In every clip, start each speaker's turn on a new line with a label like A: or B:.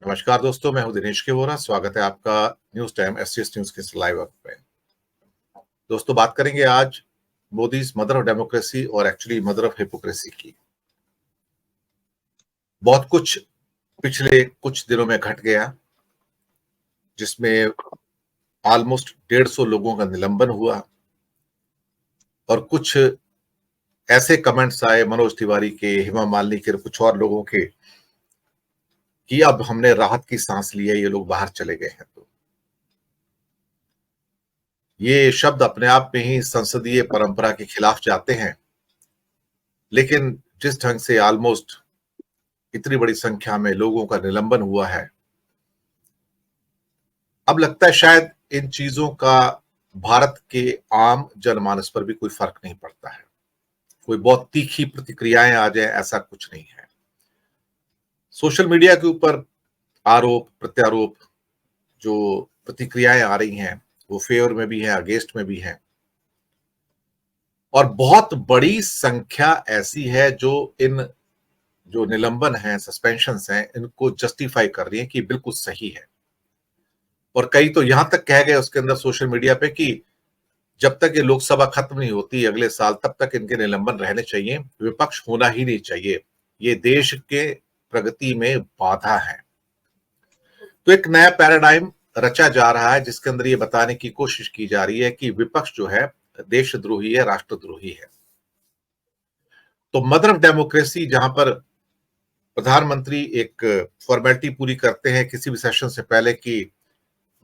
A: नमस्कार दोस्तों, मैं हूं दिनेश के वोरा। स्वागत है आपका न्यूज टाइम एसटीएस न्यूज के लाइव ऐप में। दोस्तों, बात करेंगे आज मोदीज मदर ऑफ डेमोक्रेसी और एक्चुअली मदर ऑफ हिपोक्रेसी की। बहुत कुछ पिछले कुछ दिनों में घट गया, जिसमें ऑलमोस्ट 150 लोगों का निलंबन हुआ और कुछ ऐसे कमेंट्स आए मनोज तिवारी के, हेमा मालिनी के, कुछ और लोगों के कि अब हमने राहत की सांस ली है, ये लोग बाहर चले गए हैं। तो ये शब्द अपने आप में ही संसदीय परंपरा के खिलाफ जाते हैं, लेकिन जिस ढंग से ऑलमोस्ट इतनी बड़ी संख्या में लोगों का निलंबन हुआ है, अब लगता है शायद इन चीजों का भारत के आम जनमानस पर भी कोई फर्क नहीं पड़ता है। कोई बहुत तीखी प्रतिक्रियाएं आ जाए, ऐसा कुछ नहीं है। सोशल मीडिया के ऊपर आरोप प्रत्यारोप जो प्रतिक्रियाएं आ रही हैं, वो फेवर में भी है, अगेंस्ट में भी है, और बहुत बड़ी संख्या ऐसी है जो इन जो निलंबन है, सस्पेंशंस हैं, इनको जस्टिफाई कर रही है कि बिल्कुल सही है। और कई तो यहां तक कह गए उसके अंदर सोशल मीडिया पे कि जब तक ये लोकसभा खत्म नहीं होती अगले साल, तब तक इनके निलंबन रहने चाहिए, विपक्ष होना ही नहीं चाहिए, ये देश के प्रगति में बाधा है। तो एक नया पैराडाइम रचा जा रहा है, जिसके अंदर ये बताने की कोशिश की जा रही है कि विपक्ष जो है देशद्रोही है, राष्ट्रद्रोही है। तो मदर ऑफ डेमोक्रेसी, जहां पर प्रधानमंत्री एक फॉर्मेलिटी पूरी करते हैं किसी भी सेशन से पहले कि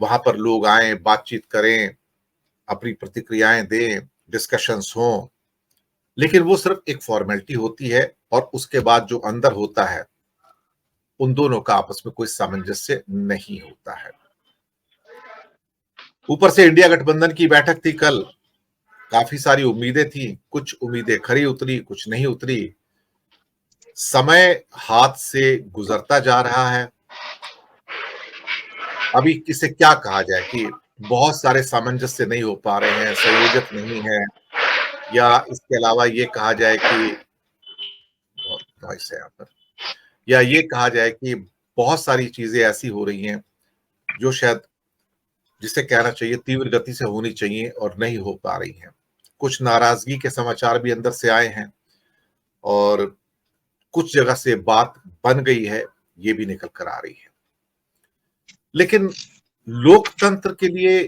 A: वहां पर लोग आए, बातचीत करें, अपनी प्रतिक्रियाएं दें, डिस्कशंस हों, लेकिन वो सिर्फ एक फॉर्मेलिटी होती है और उसके बाद जो अंदर होता है उन दोनों का आपस में कोई सामंजस्य नहीं होता है। ऊपर से इंडिया गठबंधन की बैठक थी कल, काफी सारी उम्मीदें थी, कुछ उम्मीदें खरी उतरी, कुछ नहीं उतरी। समय हाथ से गुजरता जा रहा है। अभी किसे क्या कहा जाए कि बहुत सारे सामंजस्य नहीं हो पा रहे हैं, संयोजक नहीं है, या इसके अलावा ये कहा जाए कि बहुत नॉइस है यहाँ पर, या ये कहा जाए कि बहुत सारी चीजें ऐसी हो रही हैं जो शायद जिसे कहना चाहिए तीव्र गति से होनी चाहिए और नहीं हो पा रही हैं। कुछ नाराजगी के समाचार भी अंदर से आए हैं और कुछ जगह से बात बन गई है, ये भी निकल कर आ रही है। लेकिन लोकतंत्र के लिए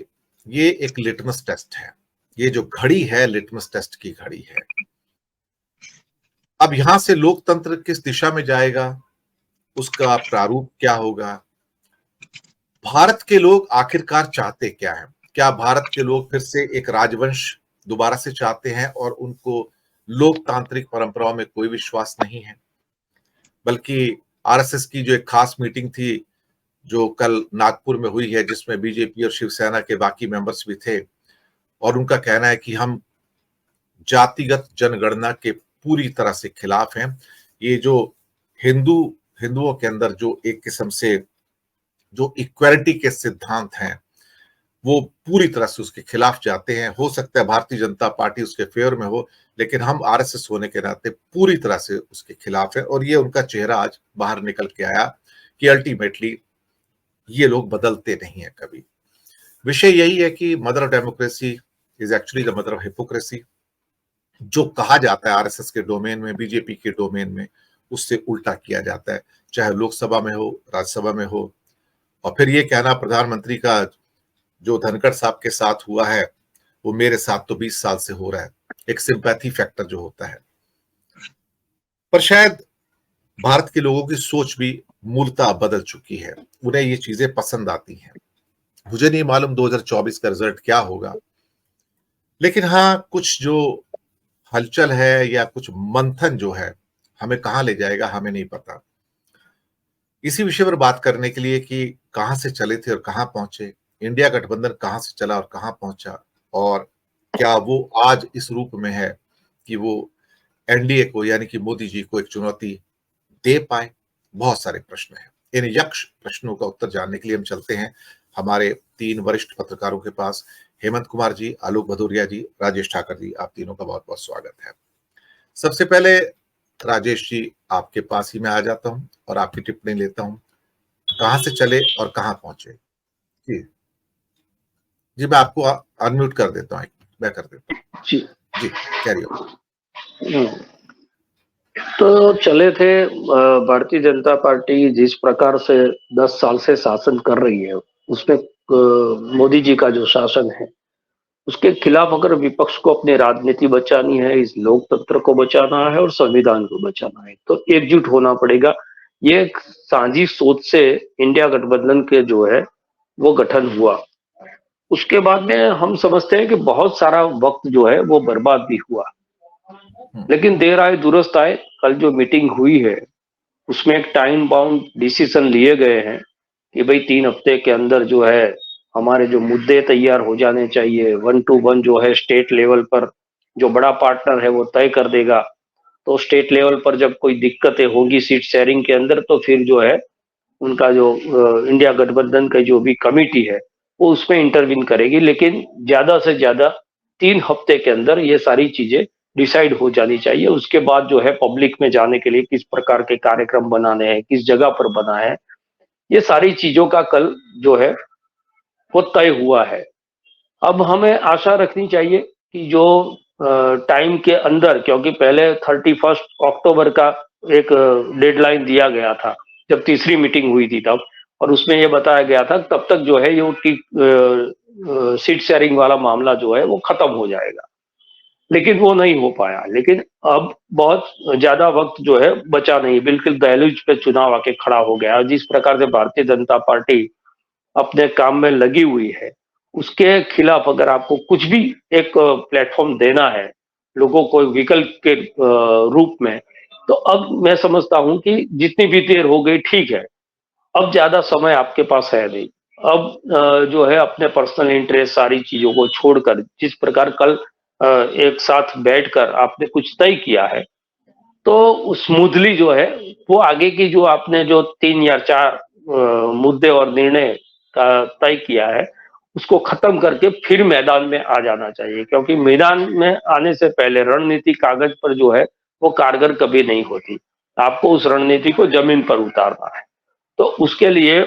A: ये एक लिटमस टेस्ट है। ये जो घड़ी है, लिटमस टेस्ट की घड़ी है। अब यहां से लोकतंत्र किस दिशा में जाएगा, उसका प्रारूप क्या होगा, भारत के लोग आखिरकार चाहते क्या है? क्या भारत के लोग फिर से एक राजवंश दोबारा से चाहते हैं और उनको लोकतांत्रिक परंपराओं में कोई विश्वास नहीं है? बल्कि आरएसएस की जो एक खास मीटिंग थी जो कल नागपुर में हुई है, जिसमें बीजेपी और शिवसेना के बाकी मेंबर्स भी थे, और उनका कहना है कि हम जातिगत जनगणना के पूरी तरह से खिलाफ हैं। ये जो हिंदुओं के अंदर जो एक किस्म से जो इक्वालिटी के सिद्धांत हैं, वो पूरी तरह से उसके खिलाफ जाते हैं। हो सकता है भारतीय जनता पार्टी उसके फेवर में हो, लेकिन हम आरएसएस होने के नाते पूरी तरह से उसके खिलाफ है। और ये उनका चेहरा आज बाहर निकल के आया कि अल्टीमेटली ये लोग बदलते नहीं है कभी। विषय यही है कि mother of democracy is actually the mother of hypocrisy. जो कहा जाता है आरएसएस के डोमेन में, बीजेपी के डोमेन में, उससे उल्टा किया जाता है, चाहे लोकसभा में हो, राज्यसभा में हो। और फिर ये कहना प्रधानमंत्री का जो धनखड़ साहब के साथ हुआ है, वो मेरे साथ तो 20 साल से हो रहा है, एक सिंपैथी फैक्टर जो होता है। पर शायद भारत के लोगों की सोच भी मूलतः बदल चुकी है, उन्हें ये चीजें पसंद आती हैं। मुझे नहीं मालूम 2024 का रिजल्ट क्या होगा, लेकिन हाँ, कुछ जो हलचल है या कुछ मंथन जो है, हमें कहां ले जाएगा हमें नहीं पता। इसी विषय पर बात करने के लिए कि कहां से चले थे और कहां पहुंचे, इंडिया गठबंधन कहां से चला और कहां पहुंचा, और क्या वो आज इस रूप में है कि वो एनडीए को यानी कि मोदी जी को एक चुनौती दे पाए। बहुत सारे प्रश्न हैं। इन यक्ष प्रश्नों का उत्तर जानने के लिए हम चलते हैं हमारे 3 वरिष्ठ पत्रकारों के पास। हेमंत कुमार जी, आलोक भदौरिया जी, राजेश ठाकर जी, आप तीनों का बहुत बहुत स्वागत है। सबसे पहले राजेश जी, आपके पास ही मैं आ जाता हूं और आपकी टिप्पणी लेता हूं। कहाँ से चले और कहाँ पहुंचे। जी जी, मैं आपको अनम्यूट कर देता हूँ, मैं कर देता हूँ।
B: जी।
A: जी, कैरी ऑन।
B: तो चले थे, भारतीय जनता पार्टी जिस प्रकार से 10 साल से शासन कर रही है, उसमें मोदी जी का जो शासन है उसके खिलाफ अगर विपक्ष को अपनी राजनीति बचानी है, इस लोकतंत्र को बचाना है और संविधान को बचाना है, तो एकजुट होना पड़ेगा। ये एक साझी सोच से इंडिया गठबंधन के जो है वो गठन हुआ। उसके बाद में हम समझते हैं कि बहुत सारा वक्त जो है वो बर्बाद भी हुआ, लेकिन देर आए दुरुस्त आए। कल जो मीटिंग हुई है उसमें एक टाइम बाउंड डिसीजन लिए गए हैं कि भाई 3 हफ्ते के अंदर जो है हमारे जो मुद्दे तैयार हो जाने चाहिए। 1 to 1 जो है स्टेट लेवल पर जो बड़ा पार्टनर है वो तय कर देगा। तो स्टेट लेवल पर जब कोई दिक्कतें होगी सीट शेयरिंग के अंदर, तो फिर जो है उनका जो इंडिया गठबंधन का जो भी कमेटी है वो उसमें इंटरवीन करेगी। लेकिन ज्यादा से ज्यादा 3 हफ्ते के अंदर ये सारी चीजें डिसाइड हो जानी चाहिए। उसके बाद जो है पब्लिक में जाने के लिए किस प्रकार के कार्यक्रम बनाने हैं, किस जगह पर बना है, ये सारी चीजों का कल जो है वो तय हुआ है। अब हमें आशा रखनी चाहिए कि जो टाइम के अंदर, क्योंकि पहले 31 अक्टूबर का एक डेडलाइन दिया गया था जब तीसरी मीटिंग हुई थी तब, और उसमें ये बताया गया था तब तक जो है ये सीट शेयरिंग वाला मामला जो है वो खत्म हो जाएगा, लेकिन वो नहीं हो पाया। लेकिन अब बहुत ज्यादा वक्त जो है बचा नहीं, बिल्कुल दहलीज पे चुनाव आके खड़ा हो गया। जिस प्रकार से भारतीय जनता पार्टी अपने काम में लगी हुई है उसके खिलाफ अगर आपको कुछ भी एक प्लेटफॉर्म देना है लोगों को विकल्प के रूप में, तो अब मैं समझता हूं कि जितनी भी देर हो गई ठीक है, अब ज्यादा समय आपके पास है नहीं। अब जो है अपने पर्सनल इंटरेस्ट सारी चीजों को छोड़कर जिस प्रकार कल एक साथ बैठकर आपने कुछ तय किया है, तो स्मूथली जो है वो आगे की जो आपने जो 3 या 4 मुद्दे और निर्णय का तय किया है उसको खत्म करके फिर मैदान में आ जाना चाहिए। क्योंकि मैदान में आने से पहले रणनीति कागज पर जो है वो कारगर कभी नहीं होती, आपको उस रणनीति को जमीन पर उतारना है। तो उसके लिए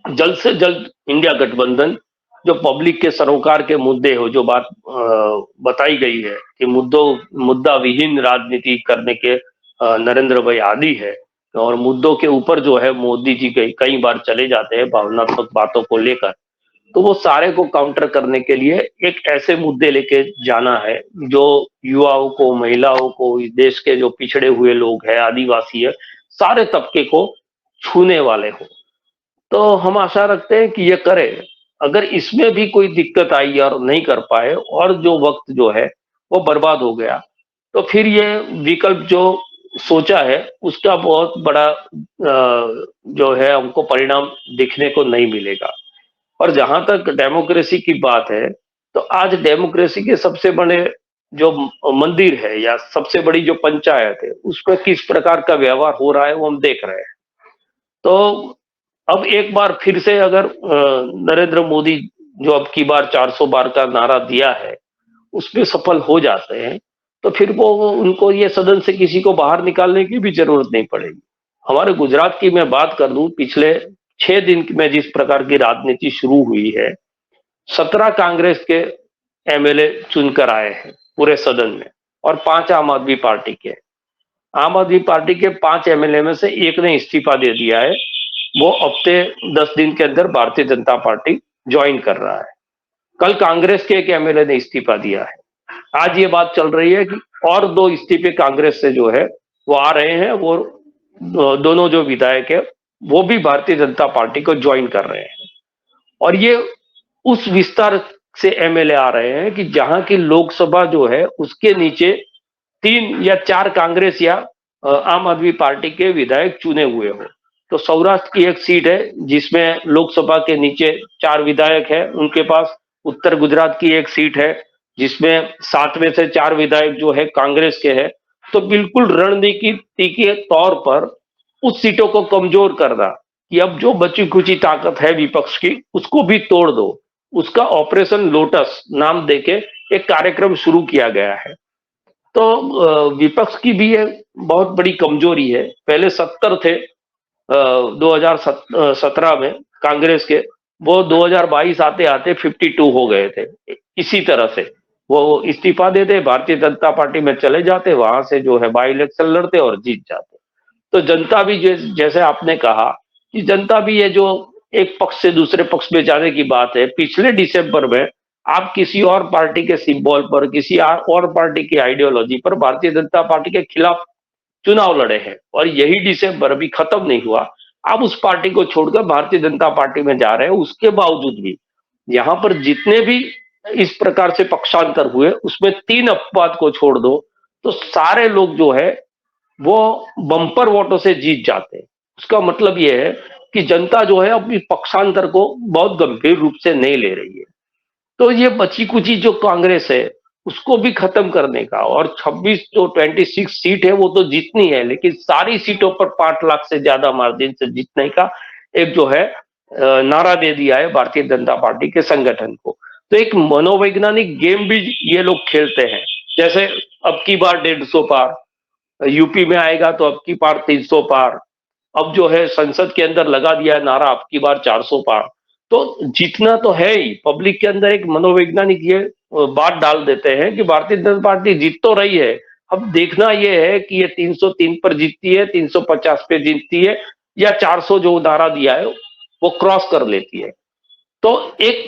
B: जल्द से जल्द इंडिया गठबंधन जो पब्लिक के सरोकार के मुद्दे हो, जो बात बताई गई है कि मुद्दा विहीन राजनीति करने के नरेंद्र भाई आदि है, और मुद्दों के ऊपर जो है मोदी जी कई बार चले जाते हैं भावनात्मक बातों को लेकर, तो वो सारे को काउंटर करने के लिए एक ऐसे मुद्दे लेके जाना है जो युवाओं को, महिलाओं को, इस देश के जो पिछड़े हुए लोग हैं, आदिवासी है, सारे तबके को छूने वाले हो। तो हम आशा रखते हैं कि ये करे। अगर इसमें भी कोई दिक्कत आई और नहीं कर पाए और जो वक्त जो है वो बर्बाद हो गया, तो फिर ये विकल्प जो सोचा है उसका बहुत बड़ा जो है हमको परिणाम दिखने को नहीं मिलेगा। और जहां तक डेमोक्रेसी की बात है, तो आज डेमोक्रेसी के सबसे बड़े जो मंदिर है या सबसे बड़ी जो पंचायत है उसमें किस प्रकार का व्यवहार हो रहा है वो हम देख रहे हैं। तो अब एक बार फिर से अगर नरेंद्र मोदी जो अब की बार 400 बार का नारा दिया है उसमें सफल हो जाते हैं, तो फिर वो उनको ये सदन से किसी को बाहर निकालने की भी जरूरत नहीं पड़ेगी। हमारे गुजरात की मैं बात कर दूं, पिछले 6 दिन में जिस प्रकार की राजनीति शुरू हुई है, 17 कांग्रेस के एमएलए चुनकर आए हैं पूरे सदन में और 5 आम आदमी पार्टी के। आम आदमी पार्टी के 5 एमएलए में से एक ने इस्तीफा दे दिया है, वो हफ्ते 10 दिन के अंदर भारतीय जनता पार्टी ज्वाइन कर रहा है। कल कांग्रेस के एक एमएलए ने इस्तीफा दिया है। आज ये बात चल रही है कि और 2 इस्तीफे कांग्रेस से जो है वो आ रहे हैं, वो दोनों जो विधायक है वो भी भारतीय जनता पार्टी को ज्वाइन कर रहे हैं। और ये उस विस्तार से एमएलए आ रहे हैं कि जहां की लोकसभा जो है उसके नीचे 3 या 4 कांग्रेस या आम आदमी पार्टी के विधायक चुने हुए हो। तो सौराष्ट्र की एक सीट है जिसमें लोकसभा के नीचे 4 विधायक है उनके पास। उत्तर गुजरात की एक सीट है जिसमें 7 में से 4 विधायक जो है कांग्रेस के हैं। तो बिल्कुल रणनीति के तौर पर उस सीटों को कमजोर करना कि अब जो बची खुची ताकत है विपक्ष की उसको भी तोड़ दो, उसका ऑपरेशन लोटस नाम देके एक कार्यक्रम शुरू किया गया है। तो विपक्ष की भी ये बहुत बड़ी कमजोरी है। पहले 70 थे, 2017 में कांग्रेस के, वो 2022 आते आते 52 हो गए थे। इसी तरह से वो इस्तीफा देते, भारतीय जनता पार्टी में चले जाते, वहां से जो है बाई इलेक्शन लड़ते और जीत जाते। तो जनता भी जैसे आपने कहा कि जनता भी ये जो एक पक्ष से दूसरे पक्ष में जाने की बात है, पिछले दिसंबर में आप किसी और पार्टी के सिंबल पर, किसी और पार्टी की आइडियोलॉजी पर भारतीय जनता पार्टी के खिलाफ चुनाव लड़े हैं, और यही दिसंबर भी खत्म नहीं हुआ, आप उस पार्टी को छोड़कर भारतीय जनता पार्टी में जा रहे हैं। उसके बावजूद भी यहाँ पर जितने भी इस प्रकार से पक्षांतर हुए, उसमें 3 अपवाद को छोड़ दो तो सारे लोग जो है वो बम्पर वोटों से जीत जाते हैं। उसका मतलब ये है कि जनता जो है अपनी पक्षांतर को बहुत गंभीर रूप से नहीं ले रही है। तो ये बची कुची जो कांग्रेस है उसको भी खत्म करने का, और 26 जो 26 सीट है वो तो जीतनी है, लेकिन सारी सीटों पर 5 लाख से ज्यादा मार्जिन से जीतने का एक जो है नारा दे दिया है भारतीय जनता पार्टी के संगठन को। तो एक मनोवैज्ञानिक गेम भी ये लोग खेलते हैं, जैसे अब की बार 150 पार, यूपी में आएगा तो अब की बार 300 पार, अब जो है संसद के अंदर लगा दिया है नारा अब की बार 400 पार। तो जीतना तो है ही, पब्लिक के अंदर एक मनोवैज्ञानिक ये बात डाल देते हैं कि भारतीय जनता पार्टी जीत तो रही है, अब देखना ये है कि ये 303 पर जीतती है, 350 पे जीतती है, या 400 जो नारा दिया है वो क्रॉस कर लेती है। तो एक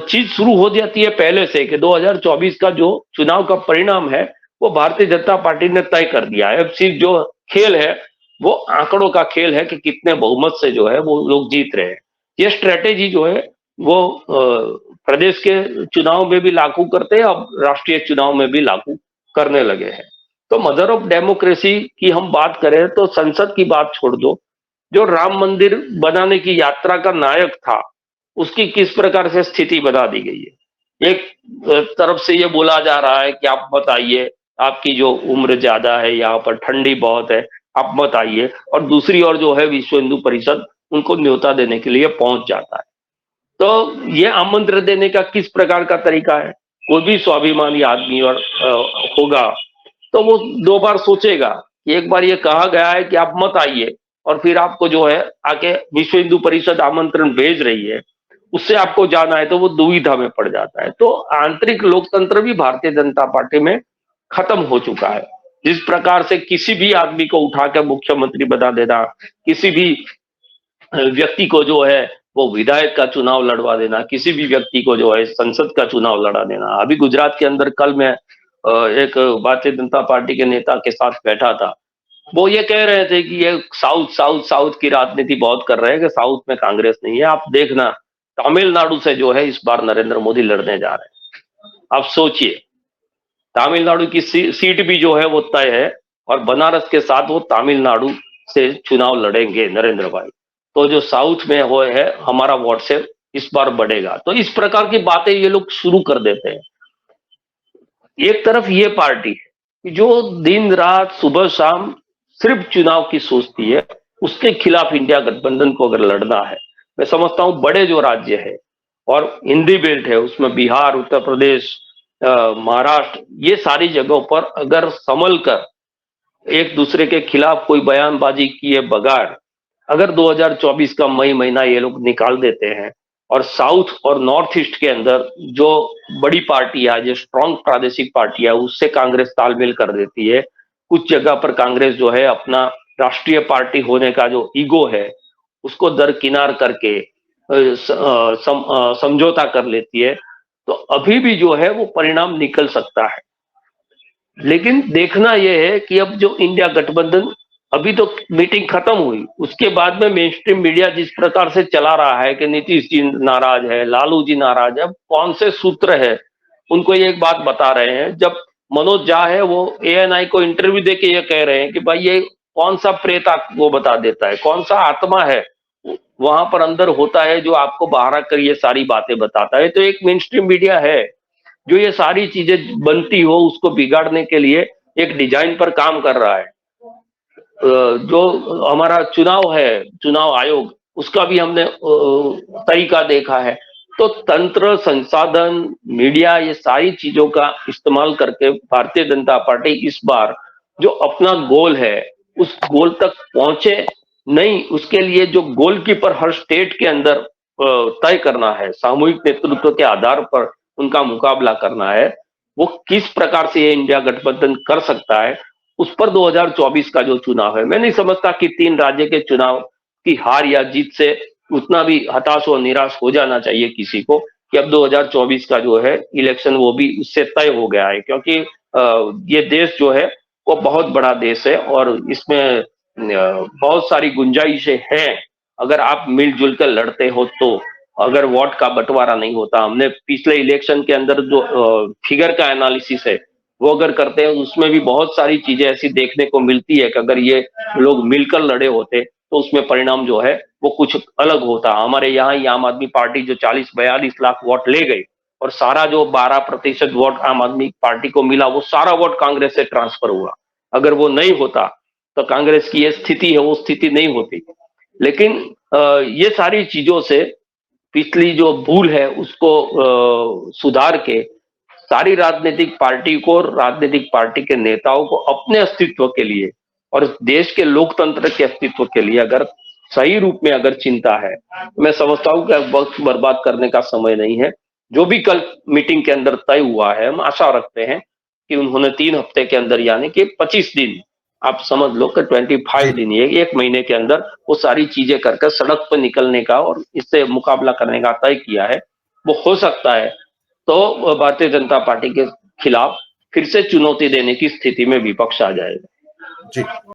B: चीज शुरू हो जाती है पहले से कि 2024 का जो चुनाव का परिणाम है वो भारतीय जनता पार्टी ने तय कर दिया है। अब सिर्फ जो खेल है वो आंकड़ों का खेल है कि कितने बहुमत से जो है वो लोग जीत रहे हैं। ये स्ट्रेटेजी जो है वो प्रदेश के चुनाव में भी लागू करते हैं, अब राष्ट्रीय चुनाव में भी लागू करने लगे हैं। तो मदर ऑफ डेमोक्रेसी की हम बात करें तो संसद की बात छोड़ दो, जो राम मंदिर बनाने की यात्रा का नायक था उसकी किस प्रकार से स्थिति बना दी गई है। एक तरफ से ये बोला जा रहा है कि आप मत आइए, आपकी जो उम्र ज्यादा है, यहाँ पर ठंडी बहुत है, आप मत आइए, और दूसरी ओर जो है विश्व हिंदू परिषद उनको न्योता देने के लिए पहुंच जाता है। तो ये आमंत्रण देने का किस प्रकार का तरीका है, कोई भी स्वाभिमानी आदमी और होगा तो वो 2 बार सोचेगा कि एक बार ये कहा गया है कि आप मत आइए, और फिर आपको जो है आके विश्व हिंदू परिषद आमंत्रण भेज रही है, उससे आपको जाना है, तो वो दुविधा में पड़ जाता है। तो आंतरिक लोकतंत्र भी भारतीय जनता पार्टी में खत्म हो चुका है। जिस प्रकार से किसी भी आदमी को उठा के मुख्यमंत्री बना देना, किसी भी व्यक्ति को जो है वो विधायक का चुनाव लड़वा देना, किसी भी व्यक्ति को जो है संसद का चुनाव लड़ा देना। अभी गुजरात के अंदर कल मैं एक भारतीय जनता पार्टी के नेता के साथ बैठा था, वो ये कह रहे थे कि ये साउथ साउथ साउथ की राजनीति बहुत कर रहे हैं कि साउथ में कांग्रेस नहीं है। आप देखना तमिलनाडु से जो है इस बार नरेंद्र मोदी लड़ने जा रहे हैं। आप सोचिए, तमिलनाडु की सीट भी जो है वो तय है, और बनारस के साथ वो तमिलनाडु से चुनाव लड़ेंगे नरेंद्र भाई। तो जो साउथ में वो है हमारा वोट से इस बार बढ़ेगा। तो इस प्रकार की बातें ये लोग शुरू कर देते हैं। एक तरफ ये पार्टी है जो दिन रात सुबह शाम सिर्फ चुनाव की सोचती है, उसके खिलाफ इंडिया गठबंधन को अगर लड़ना है, मैं समझता हूं बड़े जो राज्य है और हिंदी बेल्ट है उसमें बिहार, उत्तर प्रदेश, महाराष्ट्र, ये सारी जगहों पर अगर संभल कर एक दूसरे के खिलाफ कोई बयानबाजी किए बगैर अगर 2024 का मई महीना ये लोग निकाल देते हैं, और साउथ और नॉर्थ ईस्ट के अंदर जो बड़ी पार्टी है, जो स्ट्रॉन्ग प्रादेशिक पार्टी है, उससे कांग्रेस तालमेल कर देती है, कुछ जगह पर कांग्रेस जो है अपना राष्ट्रीय पार्टी होने का जो ईगो है उसको दरकिनार करके समझौता कर लेती है, तो अभी भी जो है वो परिणाम निकल सकता है। लेकिन देखना यह है कि अब जो इंडिया गठबंधन, अभी तो मीटिंग खत्म हुई, उसके बाद में मेन स्ट्रीम मीडिया जिस प्रकार से चला रहा है कि नीतीश जी नाराज है, लालू जी नाराज है, कौन से सूत्र है उनको ये एक बात बता रहे हैं। जब मनोज झा है वो एएनआई को इंटरव्यू देके ये कह रहे हैं कि भाई ये कौन सा प्रेत वो बता देता है, कौन सा आत्मा है वहां पर अंदर होता है जो आपको बाहर आकर ये सारी बातें बताता है। तो एक मेन स्ट्रीम मीडिया है जो ये सारी चीजें बनती हो उसको बिगाड़ने के लिए एक डिजाइन पर काम कर रहा है। जो हमारा चुनाव है, चुनाव आयोग, उसका भी हमने तरीका देखा है। तो तंत्र, संसाधन, मीडिया, ये सारी चीजों का इस्तेमाल करके भारतीय जनता पार्टी इस बार जो अपना गोल है उस गोल तक पहुंचे, नहीं, उसके लिए जो गोलकीपर हर स्टेट के अंदर तय करना है, सामूहिक नेतृत्व के आधार पर उनका मुकाबला करना है, वो किस प्रकार से ये इंडिया गठबंधन कर सकता है, उस पर 2024 का जो चुनाव है, मैं नहीं समझता कि 3 राज्य के चुनाव की हार या जीत से उतना भी हताश और निराश हो जाना चाहिए किसी को कि अब 2024 का जो है इलेक्शन वो भी उससे तय हो गया है, क्योंकि ये देश जो है वो बहुत बड़ा देश है और इसमें बहुत सारी गुंजाइशें हैं। अगर आप मिलजुल कर लड़ते हो तो, अगर वोट का बंटवारा नहीं होता, हमने पिछले इलेक्शन के अंदर जो फिगर का एनालिसिस है वो अगर करते हैं, उसमें भी बहुत सारी चीजें ऐसी देखने को मिलती है कि अगर ये लोग मिलकर लड़े होते तो उसमें परिणाम जो है वो कुछ अलग होता। हमारे यहाँ ही आम आदमी पार्टी जो 40-42 लाख वोट ले गई और सारा जो 12% वोट आम आदमी पार्टी को मिला वो सारा वोट कांग्रेस से ट्रांसफर हुआ। अगर वो नहीं होता तो कांग्रेस की ये स्थिति है वो स्थिति नहीं होती। लेकिन ये सारी चीजों से पिछली जो भूल है उसको सुधार के सारी राजनीतिक पार्टी को, राजनीतिक पार्टी के नेताओं को अपने अस्तित्व के लिए और देश के लोकतंत्र के अस्तित्व के लिए अगर सही रूप में अगर चिंता है, मैं समझता हूं कि वक्त बर्बाद करने का समय नहीं है। जो भी कल मीटिंग के अंदर तय हुआ है, हम आशा रखते हैं कि उन्होंने 3 हफ्ते के अंदर यानी कि 25 दिन, आप समझ लो कि 25
A: जी,
B: दिन, ये 1 महीने के अंदर वो सारी चीजें करके सड़क पर निकलने का और इससे मुकाबला करने का तय किया है। वो हो सकता है तो भारतीय जनता पार्टी के खिलाफ फिर से चुनौती देने की स्थिति में विपक्ष आ जाएगा।
A: जी।